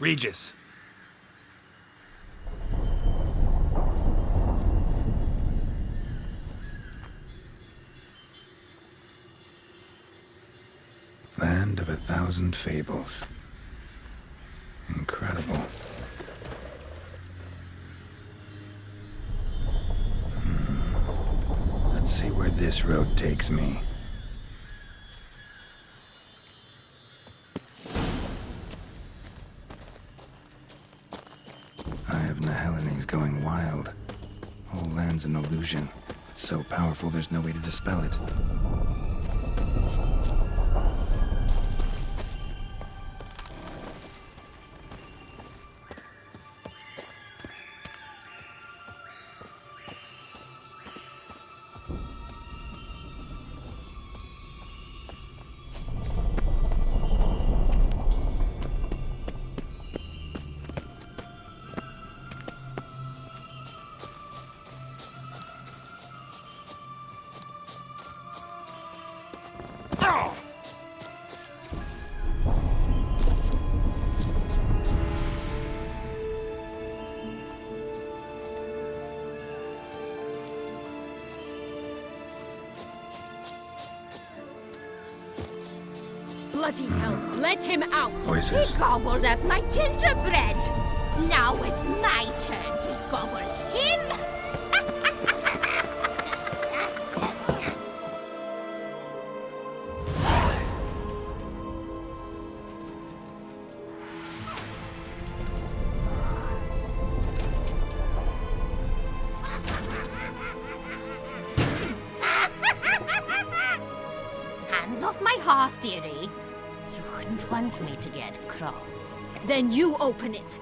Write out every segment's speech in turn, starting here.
Regis. Land of 1,000 fables. Incredible. Let's see where this road takes me. Eye of Nehelene is going wild. Whole land's an illusion. It's so powerful there's no way to dispel it. Bloody hell, let him out! Voices. He gobbled up my gingerbread. Now it's my turn to gobble him. Hands off my hearth, dearie. You wouldn't want me to get cross. Then you open it.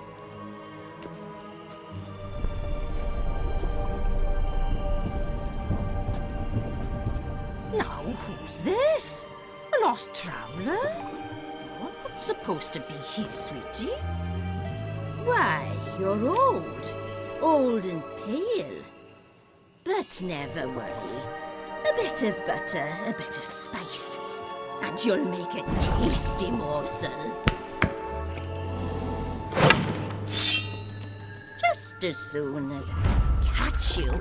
Now, who's this? A lost traveler? What's supposed to be here, sweetie? Why, you're old. Old and pale. But never worry. A bit of butter, a bit of spice, and you'll make a tasty morsel. Just as soon as I catch you.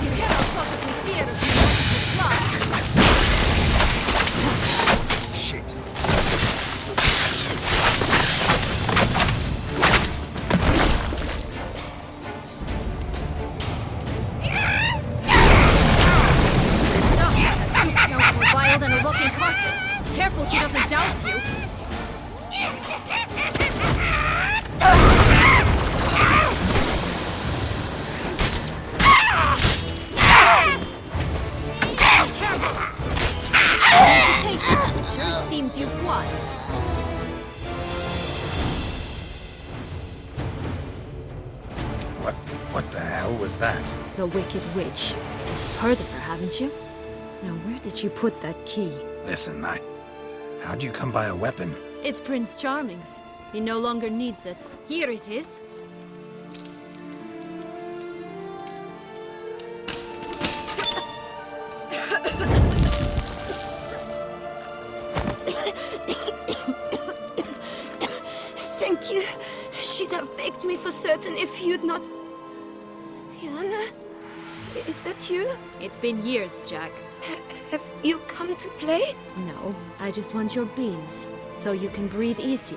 You cannot possibly fear us with magical claws. Shit. That soup smells more vile than a rotting carcass. Careful she doesn't douse you. It seems you've won. What the hell was that? The Wicked Witch. Heard of her, haven't you? Now, where did you put that key? Listen, how'd you come by a weapon? It's Prince Charming's. He no longer needs it. Here it is. Thank you. She'd have begged me for certain if you'd not... Sienna? Is that you? It's been years, Jack. Have you come to play? No, I just want your beans, so you can breathe easy.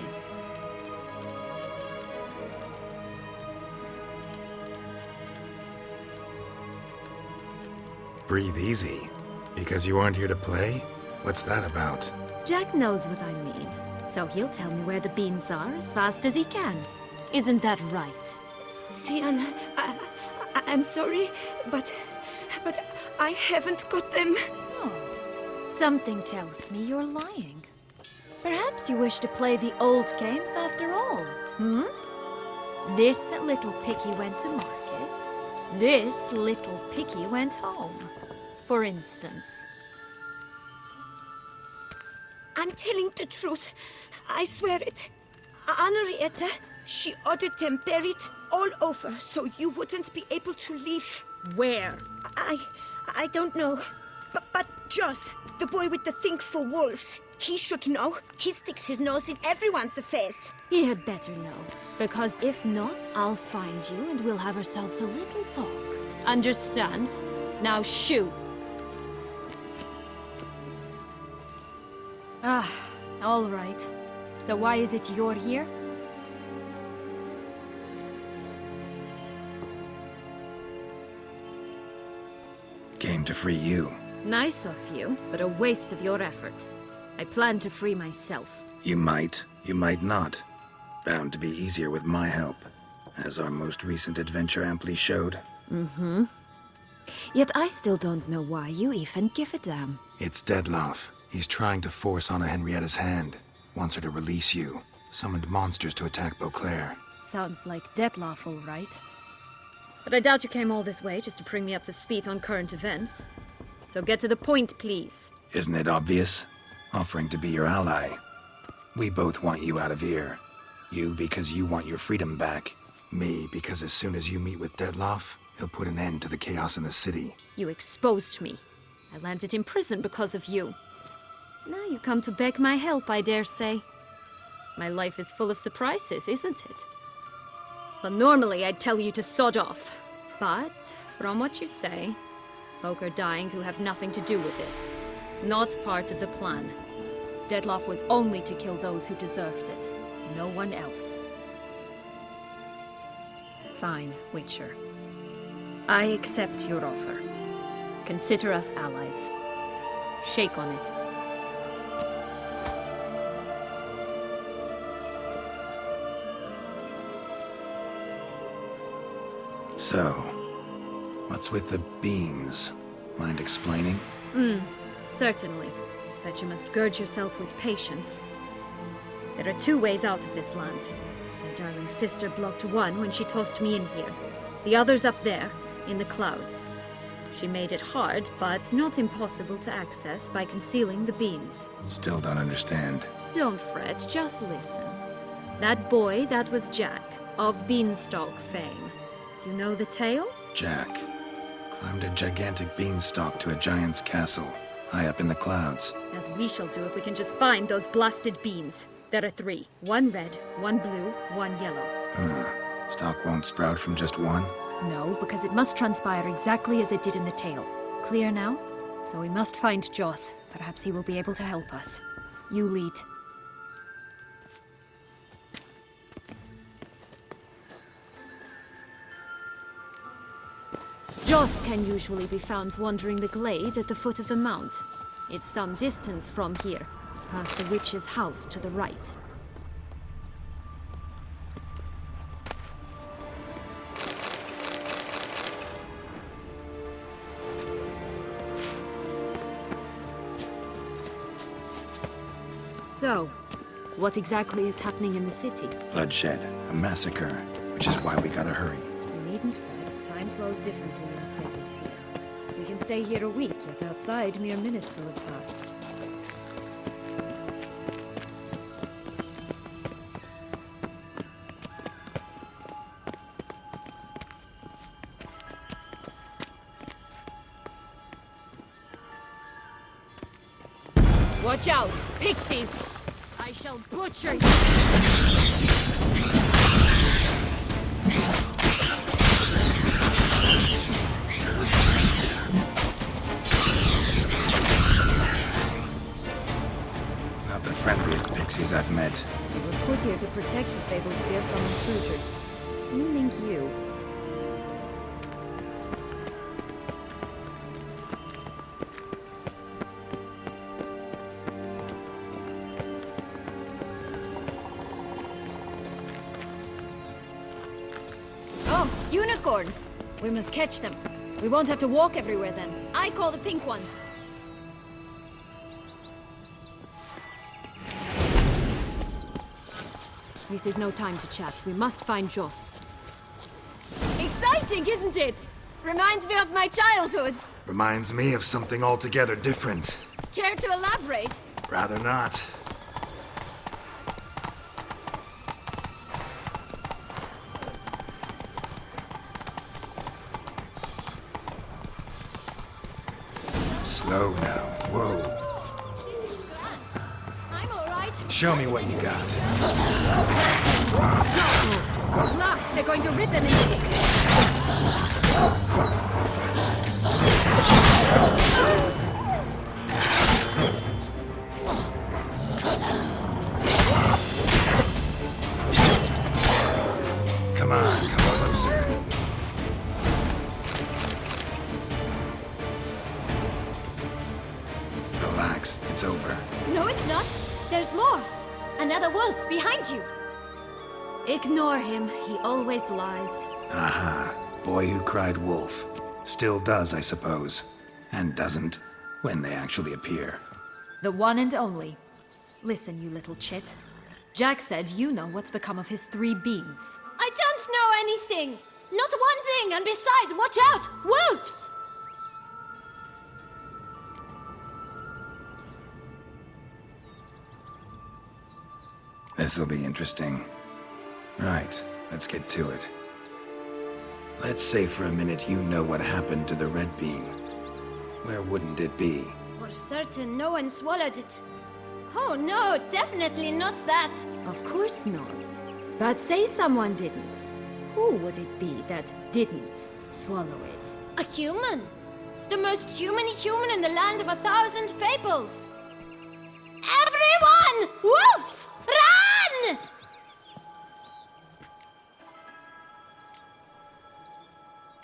Breathe easy. Because you aren't here to play? What's that about? Jack knows what I mean, so he'll tell me where the beans are as fast as he can. Isn't that right? Sienna, I'm sorry, but I haven't got them. Oh, something tells me you're lying. Perhaps you wish to play the old games after all, hmm? This little picky went to market. This little picky went home, for instance. I'm telling the truth. I swear it. Henrietta, she ordered them buried all over so you wouldn't be able to leave. Where? I don't know. But Joss, the boy with the think for wolves, he should know. He sticks his nose in everyone's affairs. He had better know, because if not, I'll find you and we'll have ourselves a little talk. Understand? Now shoo! Ah, all right. So why is it you're here? Came to free you. Nice of you, but a waste of your effort. I plan to free myself. You might not. Bound to be easier with my help, as our most recent adventure amply showed. Yet I still don't know why you even give a damn. It's Dettlaff. He's trying to force Anna Henrietta's hand. Wants her to release you. Summoned monsters to attack Beauclair. Sounds like Dettlaff, all right. But I doubt you came all this way just to bring me up to speed on current events. So get to the point, please. Isn't it obvious? Offering to be your ally. We both want you out of here. You because you want your freedom back. Me because as soon as you meet with Dettlaff, he'll put an end to the chaos in the city. You exposed me. I landed in prison because of you. Now you come to beg my help, I dare say. My life is full of surprises, isn't it? Well, normally I'd tell you to sod off. But, from what you say, folk are dying who have nothing to do with this. Not part of the plan. Dettlaff was only to kill those who deserved it. No one else. Fine, Witcher. I accept your offer. Consider us allies. Shake on it. So, what's with the beans? Mind explaining? Certainly. But you must gird yourself with patience. There are two ways out of this land. My darling sister blocked one when she tossed me in here. The other's up there, in the clouds. She made it hard, but not impossible to access by concealing the beans. Still don't understand. Don't fret, just listen. That boy, that was Jack, of Beanstalk fame. You know the tale? Jack climbed a gigantic beanstalk to a giant's castle, high up in the clouds. As we shall do if we can just find those blasted beans. There are 3. 1 red, 1 blue, 1 yellow. Stalk won't sprout from just one? No, because it must transpire exactly as it did in the tale. Clear now? So we must find Joss. Perhaps he will be able to help us. You lead. Joss can usually be found wandering the glade at the foot of the mount. It's some distance from here, past the witch's house to the right. So, what exactly is happening in the city? Bloodshed, a massacre, which is why we gotta hurry. You needn't fret. Time flows differently in the Fablesphere. We can stay here a week, yet outside mere minutes will have passed. Watch out! Pixies! I shall butcher you! Not the friendliest pixies I've met. We were put here to protect the Fablesphere from intruders. Meaning you. Oh, unicorns! We must catch them. We won't have to walk everywhere then. I call the pink one. This is no time to chat. We must find Joss. Exciting, isn't it? Reminds me of my childhood. Reminds me of something altogether different. Care to elaborate? Rather not. Slow now. Whoa. This is grand. I'm all right. Show me what you got. At last, they're going to rip them in six. Come on, come closer. Relax, it's over. No, it's not. There's more. Another wolf behind you. Ignore him. He always lies. Aha, boy who cried wolf. Still does, I suppose. And doesn't, when they actually appear. The one and only. Listen, you little chit. Jack said you know what's become of his 3 beans. I don't know anything. Not one thing. And besides, watch out. Wolves! This'll be interesting. Right, let's get to it. Let's say for a minute you know what happened to the red bean. Where wouldn't it be? For certain, no one swallowed it. Oh no, definitely not that. Of course not. But say someone didn't. Who would it be that didn't swallow it? A human. The most humany human in the land of 1,000 fables. Everyone! Wolves! Run!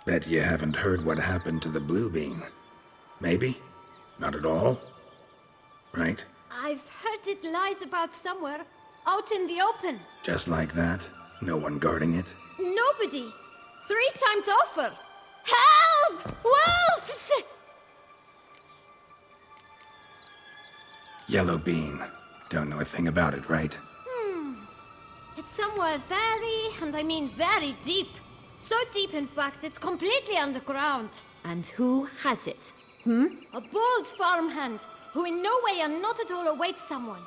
Bet you haven't heard what happened to the blue bean. Maybe? Not at all? Right? I've heard it lies about somewhere. Out in the open. Just like that? No one guarding it? Nobody. 3 times over. Help! Wolves! Yellow bean. Don't know a thing about it, right? It's somewhere very, and I mean very deep. So deep, in fact, it's completely underground. And who has it? A bold farmhand who in no way and not at all awaits someone.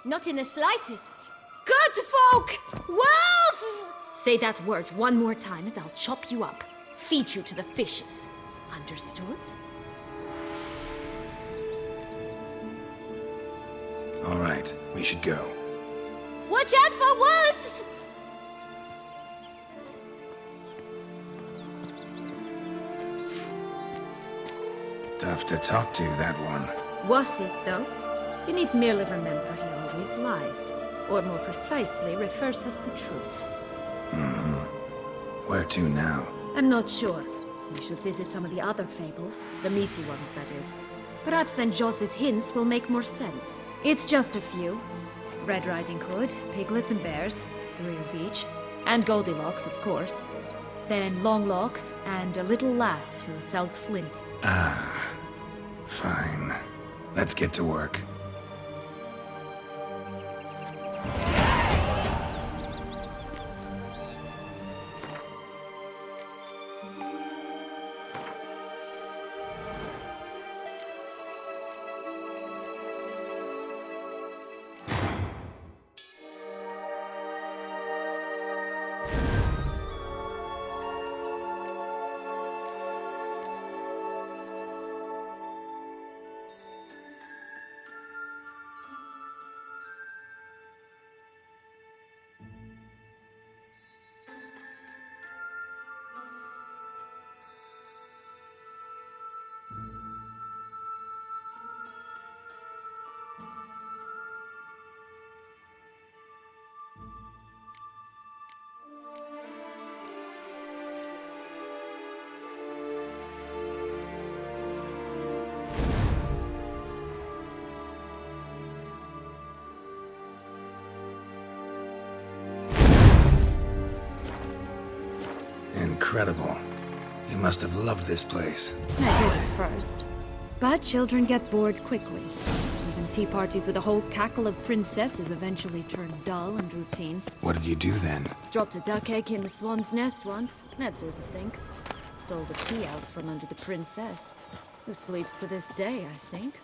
Not in the slightest. Good folk! Wolf! Say that word one more time and I'll chop you up. Feed you to the fishes. Understood? All right, we should go. Watch out for wolves! Tough to talk to, that one. Was it, though? You need merely remember he always lies. Or more precisely, refers us the truth. Where to now? I'm not sure. We should visit some of the other fables. The meaty ones, that is. Perhaps then Joss's hints will make more sense. It's just a few. Red Riding Hood, piglets and bears, 3 of each. And Goldilocks, of course. Then Longlocks, and a little lass who sells flint. Fine. Let's get to work. Incredible. You must have loved this place. I did at first. But children get bored quickly. Even tea parties with a whole cackle of princesses eventually turn dull and routine. What did you do then? Dropped a duck egg in the swan's nest once, that sort of thing. Stole the key out from under the princess, who sleeps to this day, I think.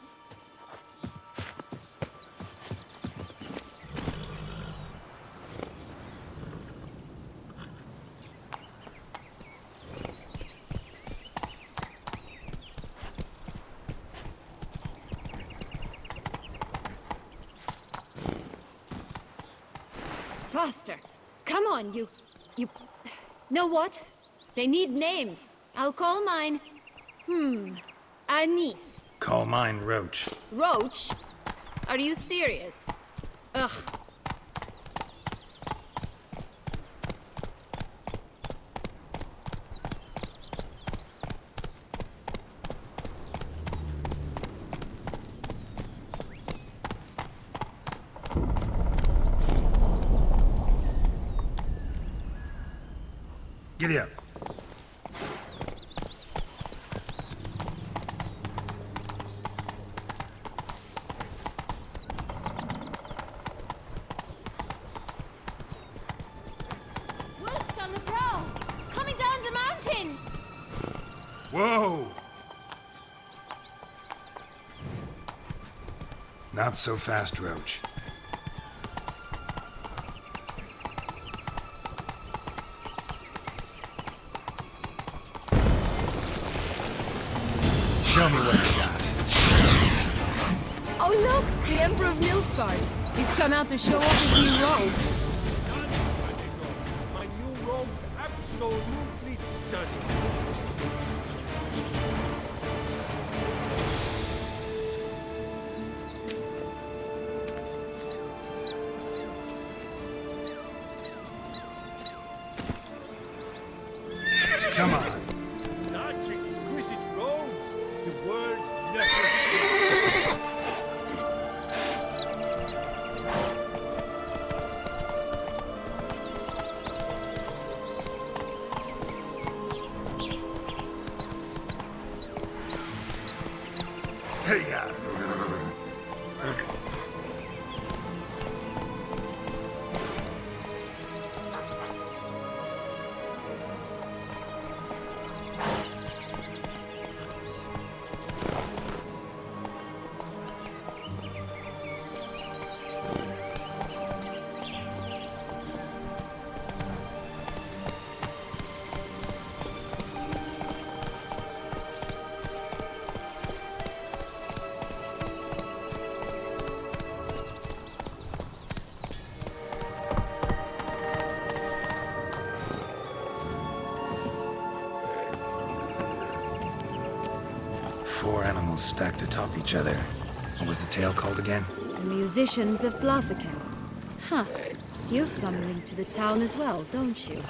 faster. Come on, you... Know what? They need names. I'll call mine... Anise. Call mine Roach. Roach? Are you serious? Ugh. Giddy up. Wolves on the prowl! Coming down the mountain! Whoa! Not so fast, Roach. Show me what you got. Oh look! The Emperor of Nilfgaard. He's come out to show off his new robe. My new robe's absolutely stunning. Come on. Such exquisite robes, the world's never seen. Hey, ya. Four animals stacked atop each other. What was the tale called again? The musicians of Blaviken. Huh. You've some link to the town as well, don't you?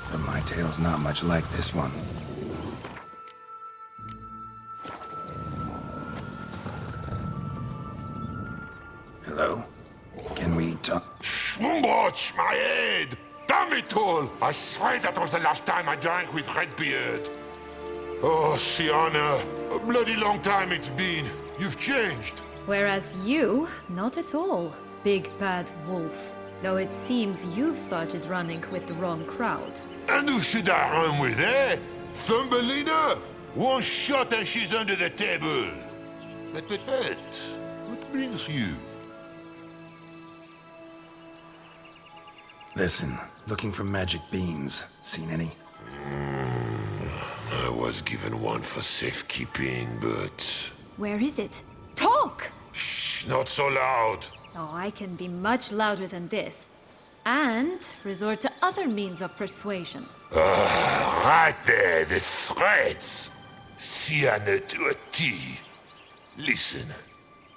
But my tale's not much like this one. Hello? Can we talk? Schwumbroch, my head! Damn it all! I swear that was the last time I drank with Redbeard. Oh, Sienna, a bloody long time it's been. You've changed. Whereas you, not at all, big bad wolf. Though it seems you've started running with the wrong crowd. And who should I run with, eh? Thumbelina? One shot and she's under the table. But, what brings you? Listen, looking for magic beans. Seen any? I was given one for safekeeping, but... Where is it? Talk! Shh, not so loud. Oh, I can be much louder than this. And resort to other means of persuasion. Right there, the threats. Sienna to a T. Listen,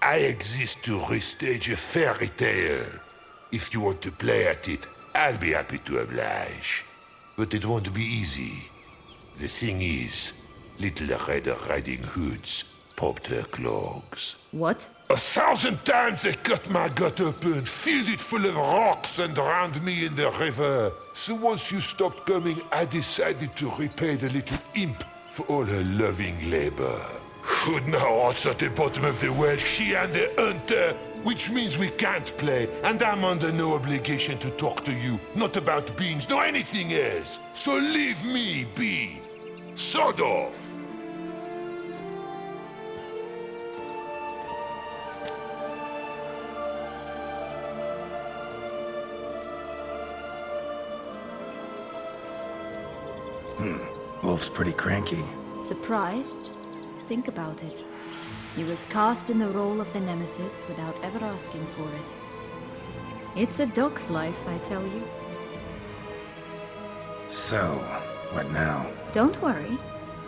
I exist to restage a fairy tale. If you want to play at it, I'll be happy to oblige. But it won't be easy. The thing is, Little Red Riding Hoods popped her clogs. What? 1,000 times they cut my gut open, filled it full of rocks and drowned me in the river. So once you stopped coming, I decided to repay the little imp for all her loving labor. Who now what's at the bottom of the well, she and the hunter, which means we can't play, and I'm under no obligation to talk to you, not about beans, nor anything else. So leave me be. Sod off. Wolf's pretty cranky. Surprised? Think about it. He was cast in the role of the Nemesis without ever asking for it. It's a dog's life, I tell you. So, what now? Don't worry.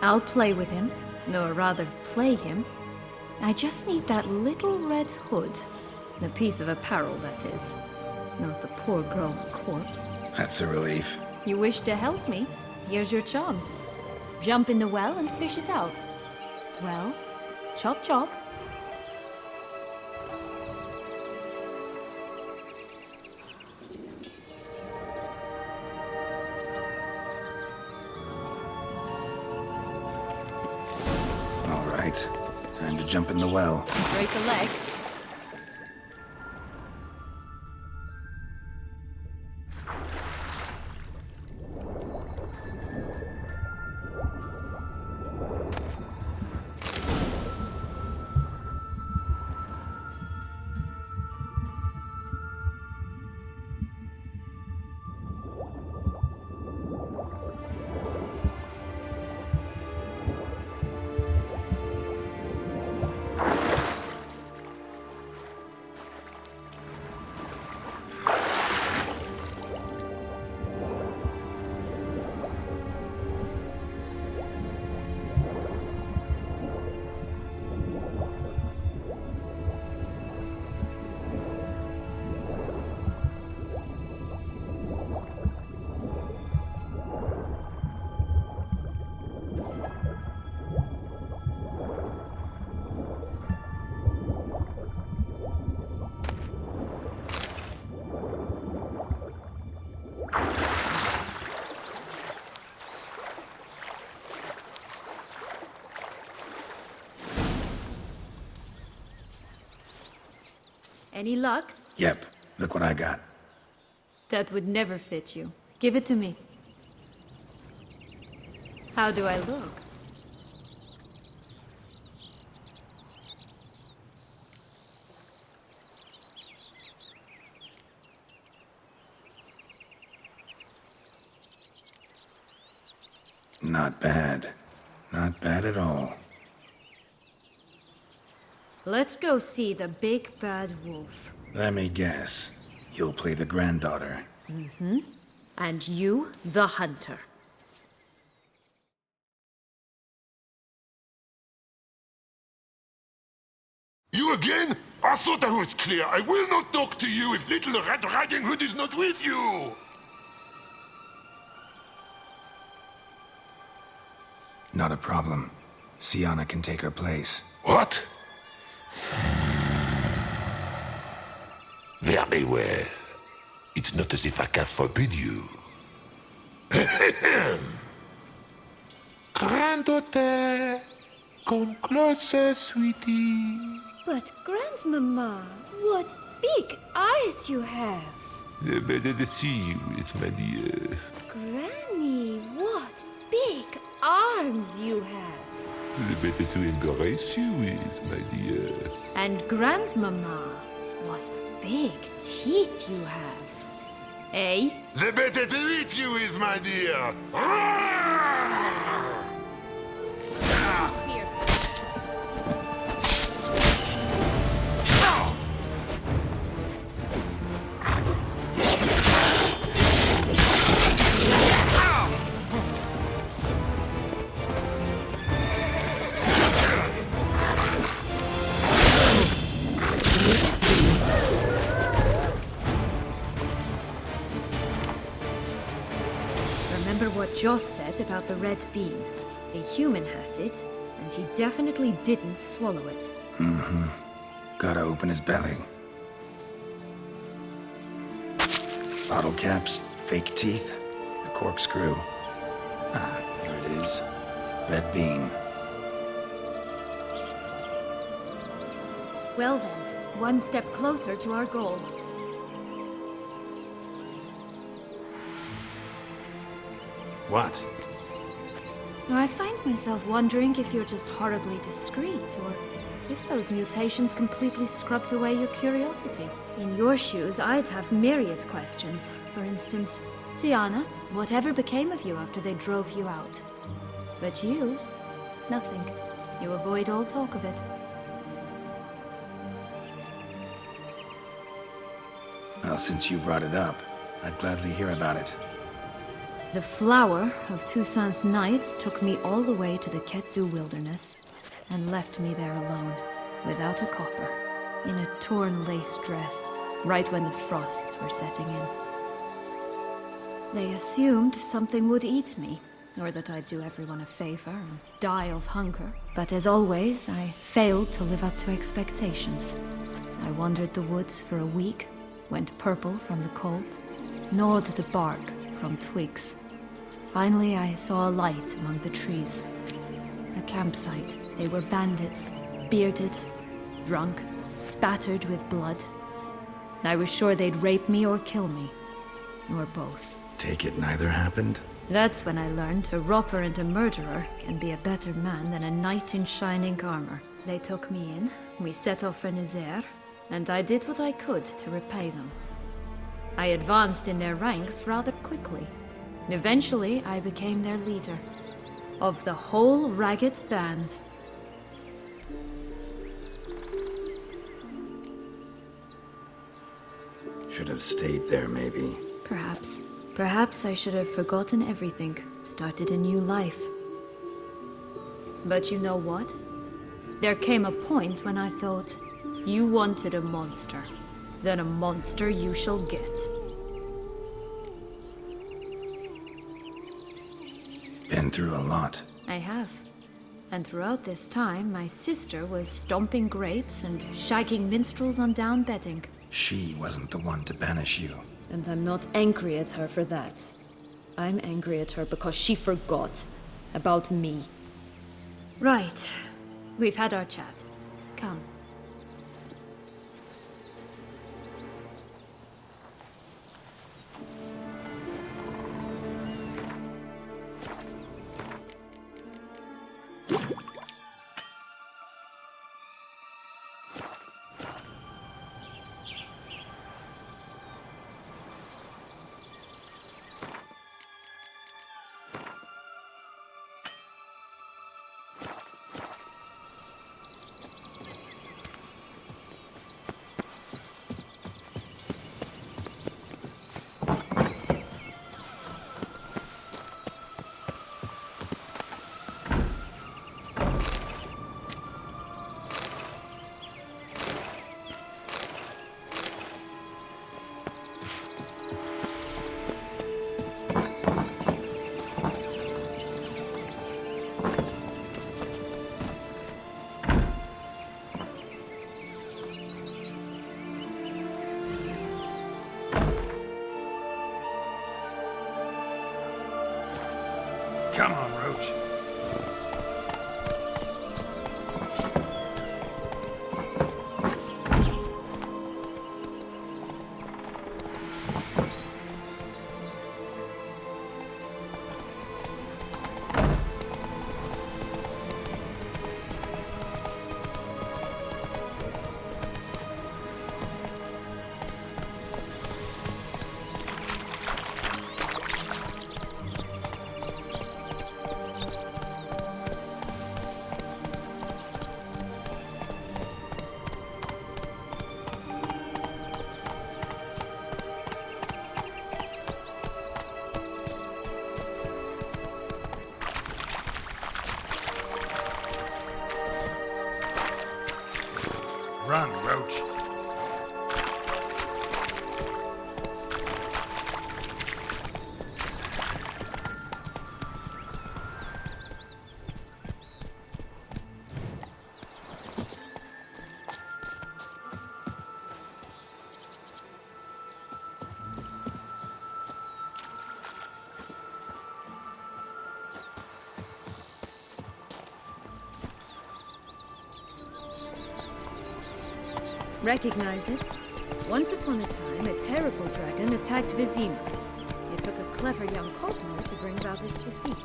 I'll play with him. Or rather, play him. I just need that little red hood. The piece of apparel, that is. Not the poor girl's corpse. That's a relief. You wish to help me? Here's your chance. Jump in the well and fish it out. Well, chop chop. All right. Time to jump in the well. Break a leg. Any luck? Yep. Look what I got. That would never fit you. Give it to me. How do I look? Not bad. Not bad at all. Let's go see the big bad wolf. Let me guess. You'll play the granddaughter. And you, the hunter. You again? I thought I was clear. I will not talk to you if little Red Riding Hood is not with you! Not a problem. Sienna can take her place. What? Very well. It's not as if I can forbid you. Granddaughter, come closer, sweetie. But, Grandmama, what big eyes you have. Better to see you with my dear. Granny, what big arms you have. Better to embrace you with my dear. And Grandmama, what big teeth you have. Eh? The better to eat you with, my dear. Fierce. Remember what Joss said about the red bean. A human has it, and he definitely didn't swallow it. Gotta open his belly. Bottle caps, fake teeth, a corkscrew. Ah, there it is. Red bean. Well then, one step closer to our goal. What? Now, I find myself wondering if you're just horribly discreet, or if those mutations completely scrubbed away your curiosity. In your shoes, I'd have myriad questions. For instance, Sienna, whatever became of you after they drove you out? But you, nothing. You avoid all talk of it. Well, since you brought it up, I'd gladly hear about it. The flower of Toussaint's Knights took me all the way to the Ketdu wilderness and left me there alone, without a copper, in a torn lace dress, right when the frosts were setting in. They assumed something would eat me, or that I'd do everyone a favor and die of hunger. But as always, I failed to live up to expectations. I wandered the woods for a week, went purple from the cold, gnawed the bark from twigs. Finally, I saw a light among the trees. A campsite. They were bandits, bearded, drunk, spattered with blood. I was sure they'd rape me or kill me, or both. Take it neither happened? That's when I learned a robber and a murderer can be a better man than a knight in shining armor. They took me in, we set off for Nazaire, and I did what I could to repay them. I advanced in their ranks rather quickly. Eventually, I became their leader. Of the whole ragged band. Should have stayed there, maybe. Perhaps. Perhaps I should have forgotten everything, started a new life. But you know what? There came a point when I thought, you wanted a monster. Then a monster you shall get. Been through a lot. I have. And throughout this time, my sister was stomping grapes and shagging minstrels on down bedding. She wasn't the one to banish you. And I'm not angry at her for that. I'm angry at her because she forgot about me. Right. We've had our chat. Come. Come on, Roach. Run, Roach. Recognize it? Once upon a time, a terrible dragon attacked Vizima. It took a clever young courtman to bring about its defeat.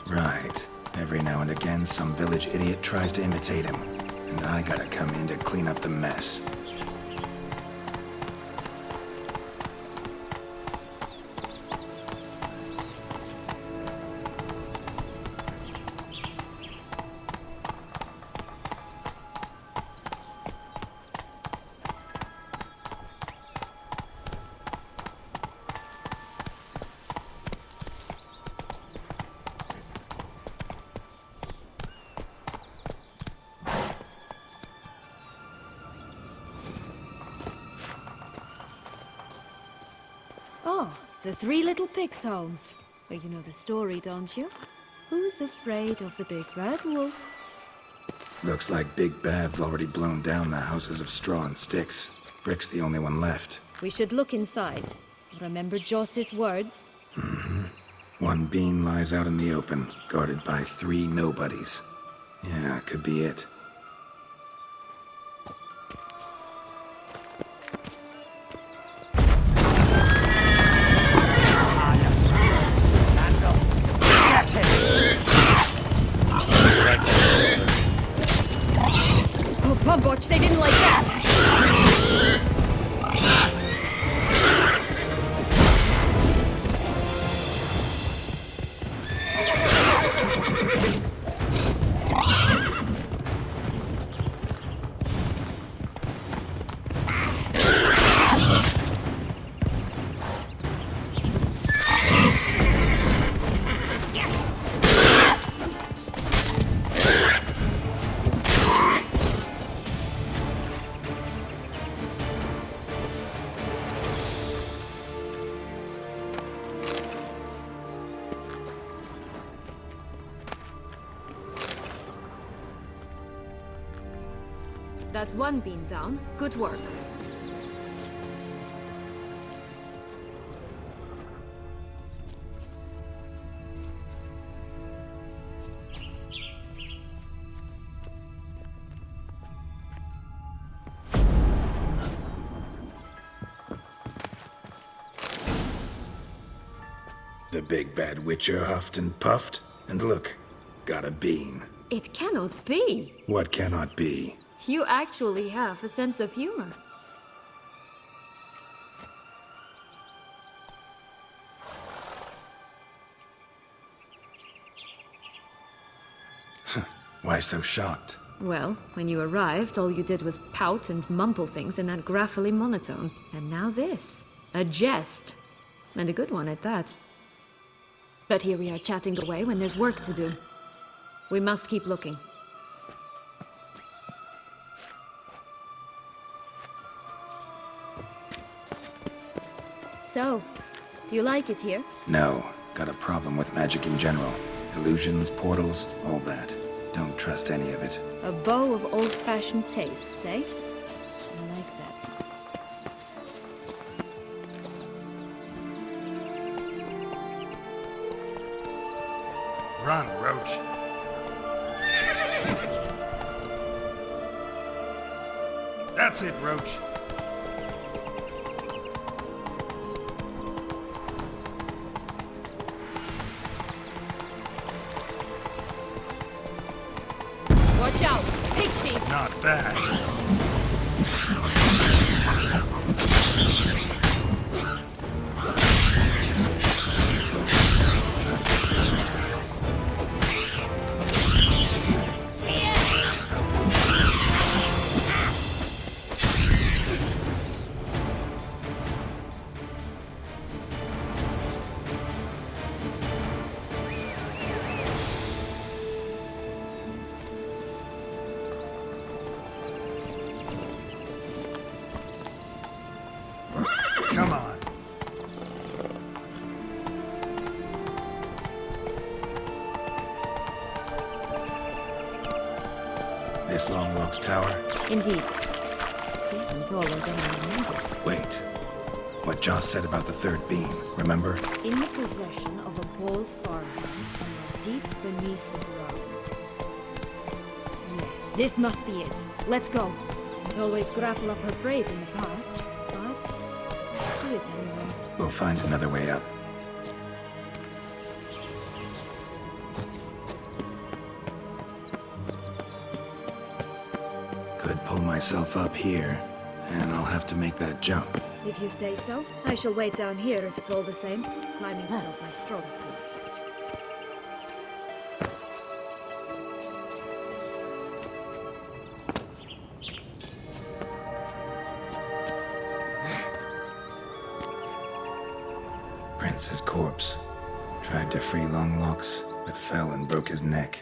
Right. Every now and again, some village idiot tries to imitate him. And I gotta come in to clean up the mess. The Three Little Pigs' homes. Well, you know the story, don't you? Who's afraid of the big red wolf? Looks like Big Bad's already blown down the houses of straw and sticks. Brick's the only one left. We should look inside. Remember Joss's words? One bean lies out in the open, guarded by 3 nobodies. Yeah, could be it. Oh, Pumbotch, they didn't like that! That's one bean down. Good work. The big bad witcher huffed and puffed, and look, got a bean. It cannot be. What cannot be? You actually have a sense of humor. Why so shocked? Well, when you arrived, all you did was pout and mumble things in that graphily monotone. And now this. A jest. And a good one at that. But here we are chatting away when there's work to do. We must keep looking. So, do you like it here? No, got a problem with magic in general. Illusions, portals, all that. Don't trust any of it. A bow of old-fashioned tastes, eh? I like that. Run, Roach. That's it, Roach. Watch out! Pixies! Not bad. Come on. This Longlock's tower? Indeed. It's even taller than I remembered. Wait. What Joss said about the third beam, remember? In the possession of a bold farmhouse somewhere deep beneath the ground. Yes, this must be it. Let's go. Not always grapple up her braid in the past, but I see it anyway. We'll find another way up. Could pull myself up here, and I'll have to make that jump. If you say so, I shall wait down here if it's all the same. Climbing's not my strong suit. Prince's corpse. Tried to free Longlocks, but fell and broke his neck.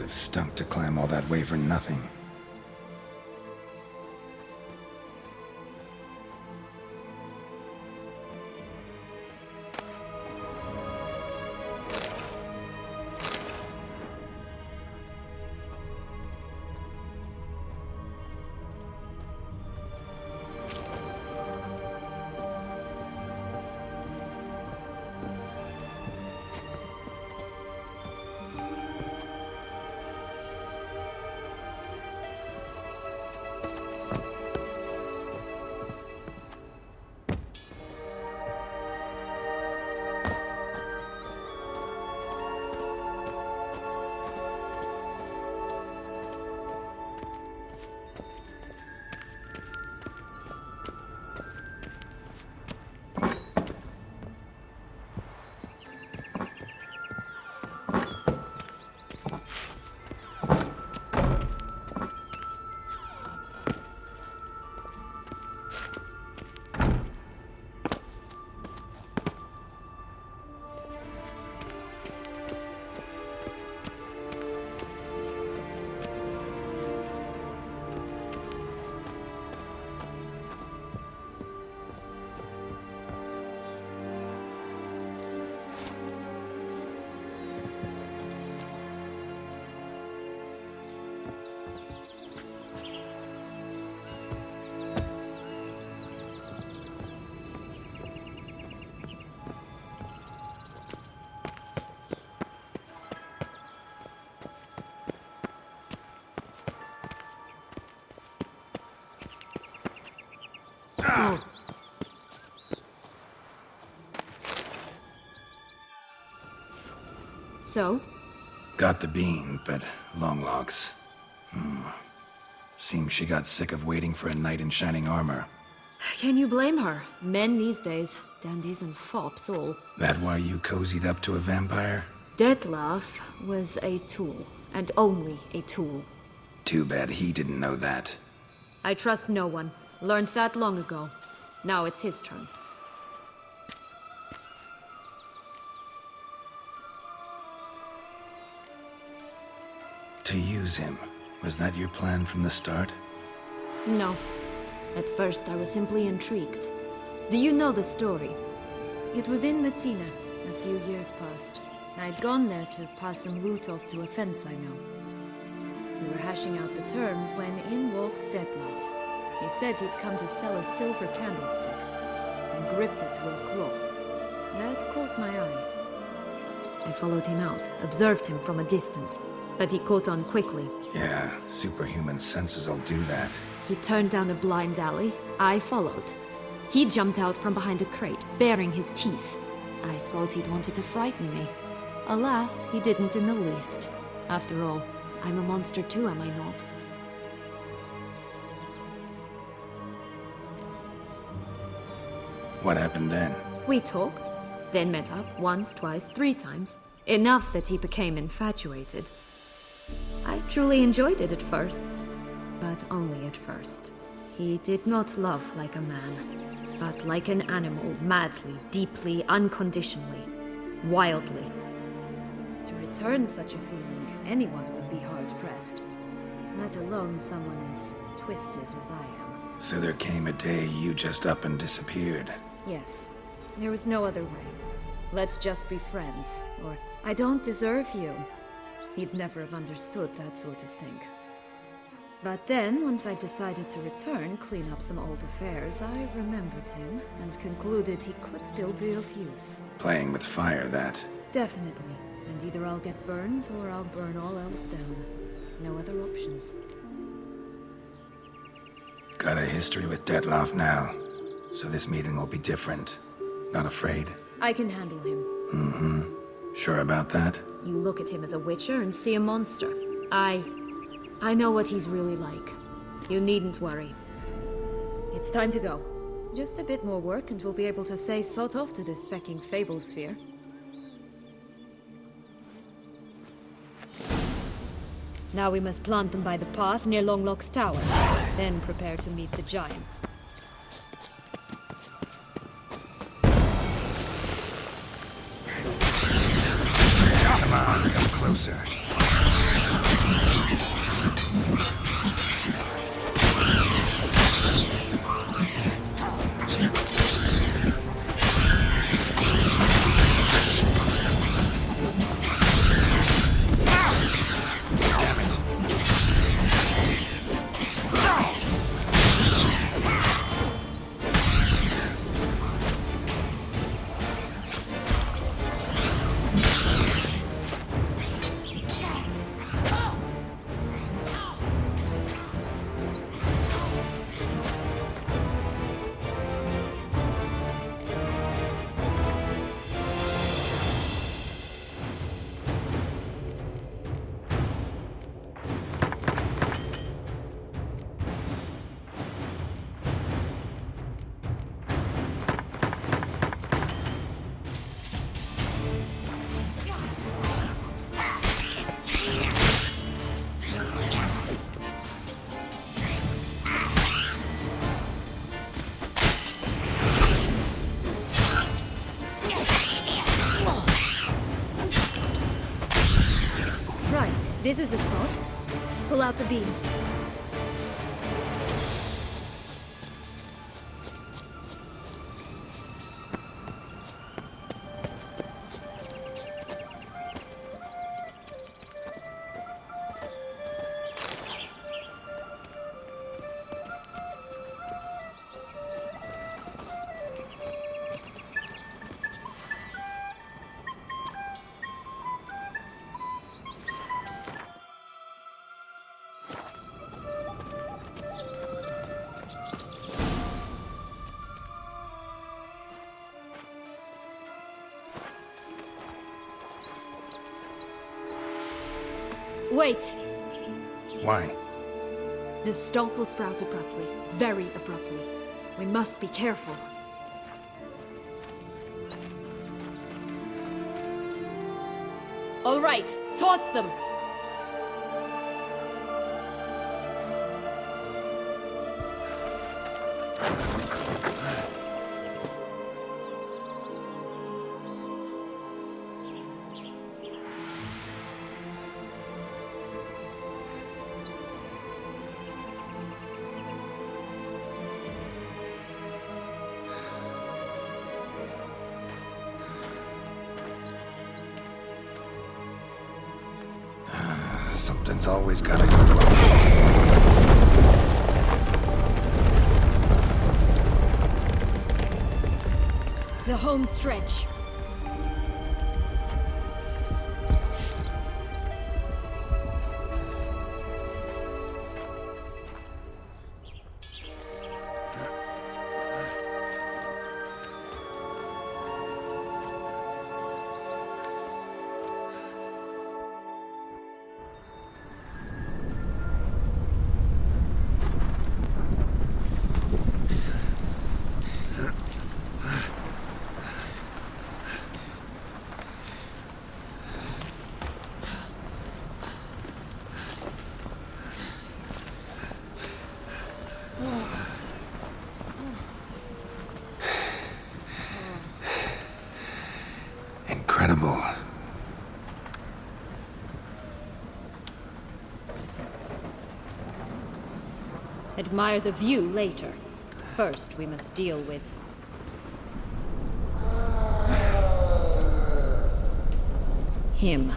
Would have stunk to climb all that way for nothing. So? Got the bean, but long logs. Seems she got sick of waiting for a knight in shining armor. Can you blame her? Men these days, dandies and fops all. That why you cozied up to a vampire? Detlef was a tool, and only a tool. Too bad he didn't know that. I trust no one. Learned that long ago. Now it's his turn. To use him. Was that your plan from the start? No. At first I was simply intrigued. Do you know the story? It was in Mettina, a few years past. I'd gone there to pass some loot off to a fence I know. We were hashing out the terms when in walked Detlef. He said he'd come to sell a silver candlestick, and gripped it to a cloth. That caught my eye. I followed him out, observed him from a distance, but he caught on quickly. Yeah, superhuman senses will do that. He turned down a blind alley. I followed. He jumped out from behind a crate, baring his teeth. I suppose he'd wanted to frighten me. Alas, he didn't in the least. After all, I'm a monster too, am I not? What happened then? We talked, then met up once, twice, 3 times. Enough that he became infatuated. I truly enjoyed it at first, but only at first. He did not love like a man, but like an animal, madly, deeply, unconditionally, wildly. To return such a feeling, anyone would be hard-pressed, let alone someone as twisted as I am. So there came a day you just up and disappeared. Yes, there was no other way. Let's just be friends, or I don't deserve you. He'd never have understood that sort of thing. But then, once I decided to return, clean up some old affairs, I remembered him and concluded he could still be of use. Playing with fire, that. Definitely. And either I'll get burned or I'll burn all else down. No other options. Got a history with Detlef now, so this meeting will be different. Not afraid? I can handle him. Mm-hmm. Sure about that? You look at him as a witcher and see a monster. I know what he's really like. You needn't worry. It's time to go. Just a bit more work and we'll be able to say sod off to this fecking fable sphere. Now we must plant them by the path near Longlock's tower. Then prepare to meet the giant. Come on, come closer. This is the spot. Pull out the beans. Wait! Why? The stalk will sprout abruptly. Very abruptly. We must be careful. All right, toss them! Something's always gotta go. The home stretch. Incredible. Admire the view later. First, we must deal with... him.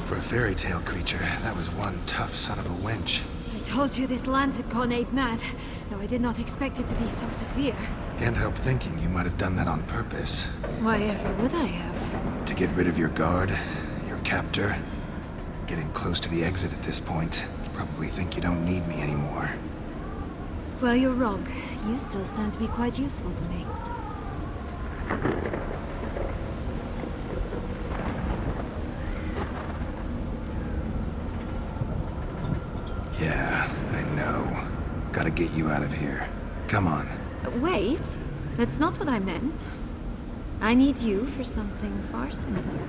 For a fairy tale creature, that was one tough son of a wench. I told you this land had gone ape mad, though I did not expect it to be so severe. Can't help thinking you might have done that on purpose. Why ever would I have? To get rid of your guard, your captor. Getting close to the exit at this point. Probably think you don't need me anymore. Well, you're wrong. You still stand to be quite useful to me. Yeah, I know. Gotta get you out of here. Come on. Wait, that's not what I meant. I need you for something far simpler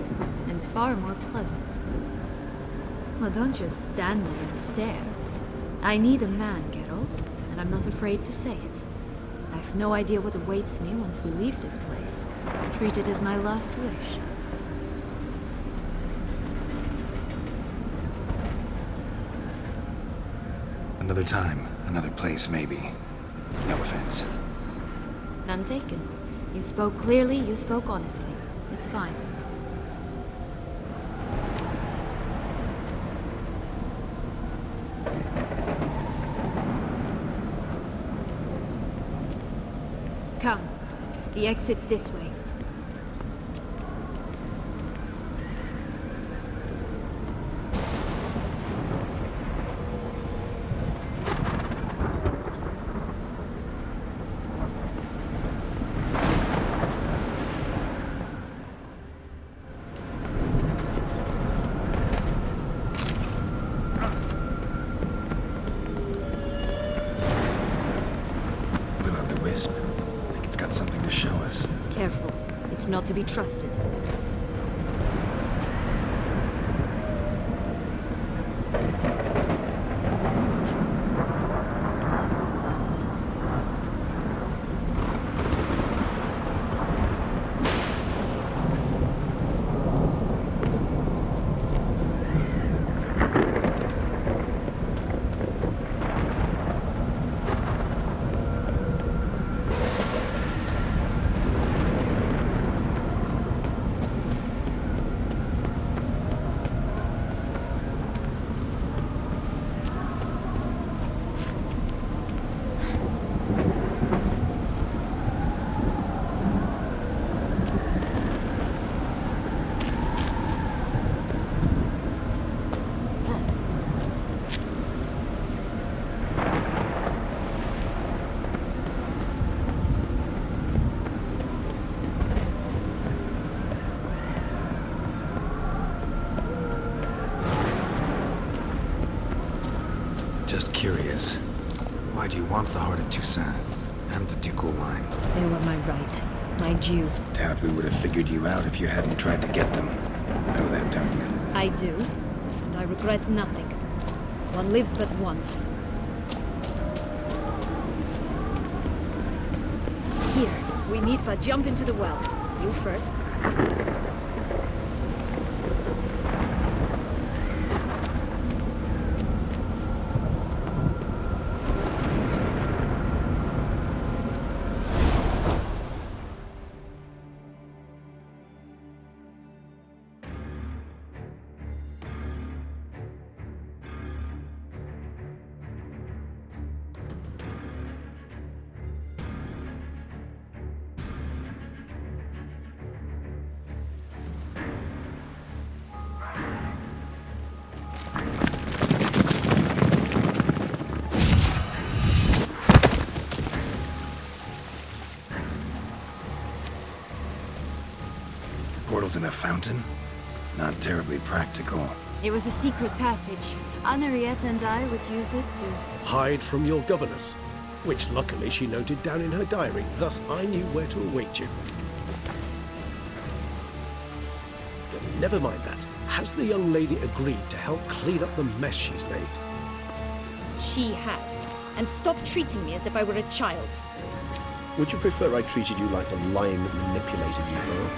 and far more pleasant. Well, don't just stand there and stare. I need a man, Geralt, and I'm not afraid to say it. I've no idea what awaits me once we leave this place. Treat it as my last wish. Another time, another place, maybe. No offense. None taken. You spoke clearly, you spoke honestly. It's fine. Come. The exit's this way. It's not to be trusted. Just curious. Why do you want the Heart of Toussaint and the ducal line? They were my right. My due. Doubt we would have figured you out if you hadn't tried to get them. Know that, don't you? I do, and I regret nothing. One lives but once. Here, we need but jump into the well. You first. Portals in a fountain? Not terribly practical. It was a secret passage. Henriette and I would use it to... Hide from your governess, which luckily she noted down in her diary, thus I knew where to await you. Never mind that. Has the young lady agreed to help clean up the mess she's made? She has. And stop treating me as if I were a child. Would you prefer I treated you like the lion that manipulated you, girl?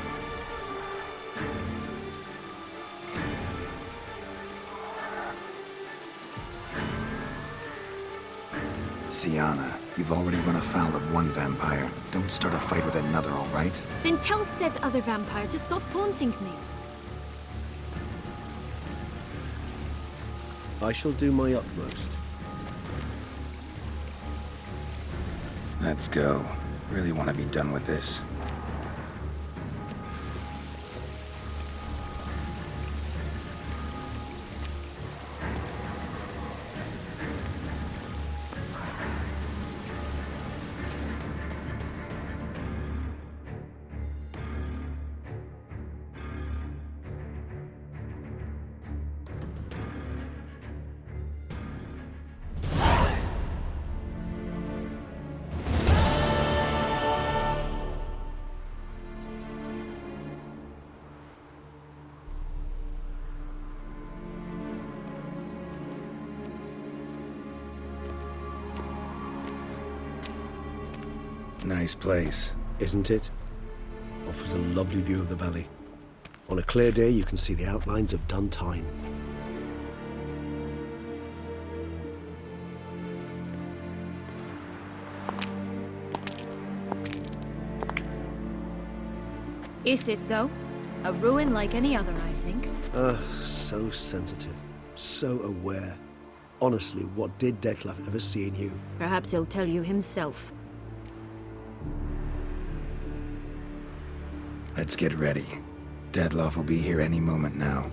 Sienna, you've already run afoul of one vampire. Don't start a fight with another, all right? Then tell said other vampire to stop taunting me. I shall do my utmost. Let's go. Really want to be done with this. Nice place. Isn't it? Offers a lovely view of the valley. On a clear day, you can see the outlines of Duntine. Is it, though? A ruin like any other, I think. So sensitive. So aware. Honestly, what did Detlef ever see in you? Perhaps he'll tell you himself. Let's get ready. Detlef will be here any moment now.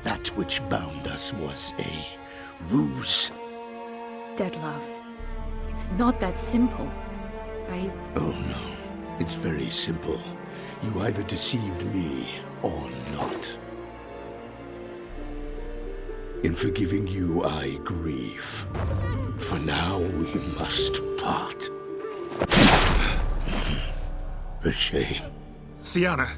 That which bound us was a ruse. Deadlove, it's not that simple. Oh no, it's very simple. You either deceived me or not. In forgiving you, I grieve. For now, we must part. A shame. Sienna.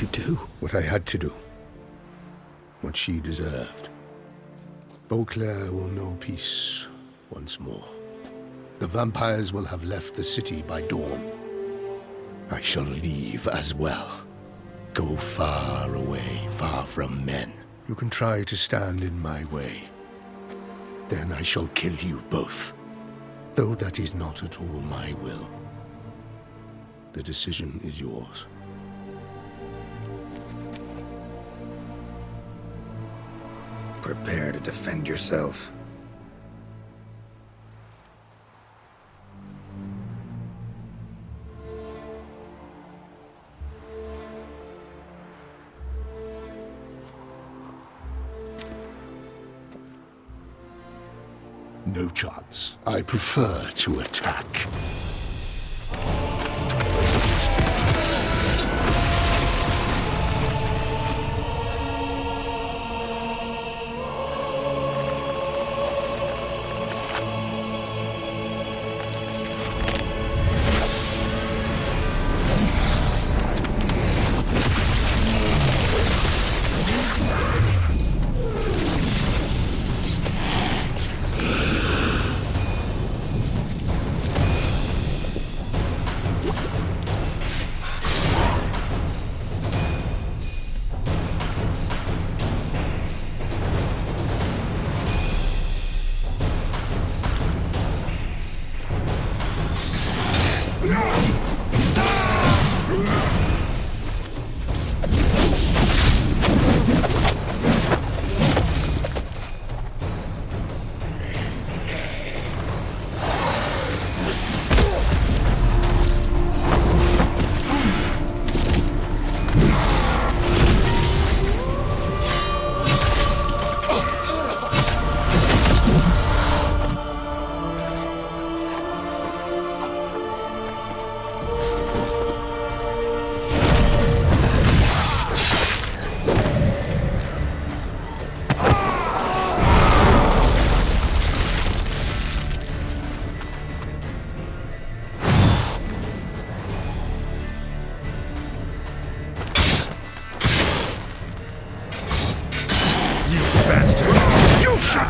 You do? What I had to do. What she deserved. Beauclair will know peace once more. The vampires will have left the city by dawn. I shall leave as well. Go far away, far from men. You can try to stand in my way. Then I shall kill you both. Though that is not at all my will. The decision is yours. Prepare to defend yourself. No chance. I prefer to attack.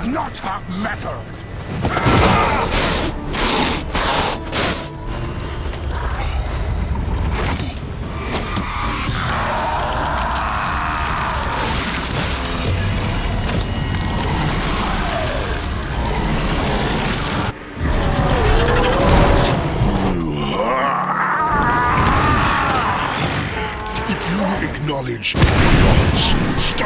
Not have meddled! If you acknowledge the gods, stop